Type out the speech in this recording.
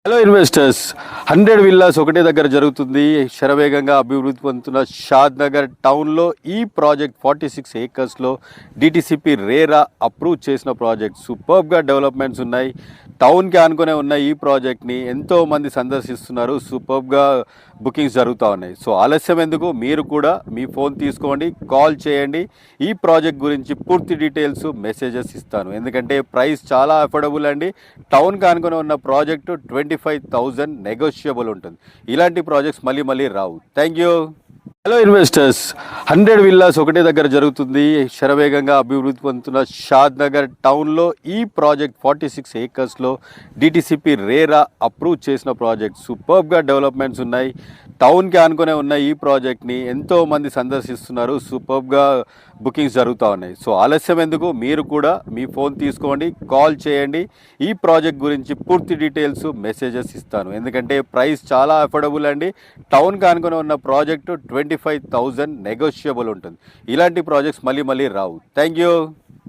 Hello investors, 100 villas ఒకటే దగ్గర జరుగుతుంది. శరవేగంగా అభివృద్ధి పొందుతున్న షాద్ నగర్ టౌన్లో ఈ ప్రాజెక్ట్ 46 ఏకర్స్లో డిటిసిపి రేరా అప్రూవ్ చేసిన ప్రాజెక్ట్. సూపర్బ్గా డెవలప్మెంట్స్ ఉన్నాయి. టౌన్కి ఆనుకునే ఉన్న ఈ ప్రాజెక్ట్ని ఎంతోమంది సందర్శిస్తున్నారు. సూపర్బ్గా బుకింగ్స్ జరుగుతూ ఉన్నాయి. సో ఆలస్యం ఎందుకు, మీరు కూడా మీ ఫోన్ తీసుకోండి, కాల్ చేయండి. ఈ ప్రాజెక్ట్ గురించి పూర్తి డీటెయిల్స్ మెసేజెస్ ఇస్తాను. ఎందుకంటే ప్రైస్ చాలా అఫోర్డబుల్ అండి. టౌన్కి ఆనుకుని ఉన్న ప్రాజెక్టు 25,000 నెగోషియబుల్ ఉంటుంది. ఇలాంటి ప్రాజెక్ట్స్ మళ్ళీ రావు. Thank you. Hello investors, 100 villas ఒకటే దగ్గర జరుగుతుంది. శరవేగంగా అభివృద్ధి పొందుతున్న షాద్ నగర్ టౌన్లో ఈ ప్రాజెక్ట్ 46 ఏకర్స్లో డిటిసిపి రేరా అప్రూవ్ చేసిన ప్రాజెక్ట్. సూపర్బ్గా డెవలప్మెంట్స్ ఉన్నాయి. టౌన్కి ఆనుకునే ఉన్న ఈ ప్రాజెక్ట్ని ఎంతోమంది సందర్శిస్తున్నారు. సూపర్బ్గా బుకింగ్స్ జరుగుతూ ఉన్నాయి. సో ఆలస్యం ఎందుకు, మీరు కూడా మీ ఫోన్ తీసుకోండి, కాల్ చేయండి. ఈ ప్రాజెక్ట్ గురించి పూర్తి డీటెయిల్స్ మెసేజెస్ ఇస్తాను. ఎందుకంటే ప్రైస్ చాలా అఫోర్డబుల్ అండి. టౌన్కి ఆనుకుని ఉన్న ప్రాజెక్టు 25,000 నెగోషియబుల్ ఉంటుంది. ఇలాంటి ప్రాజెక్ట్స్ మళ్ళీ రావు. Thank you.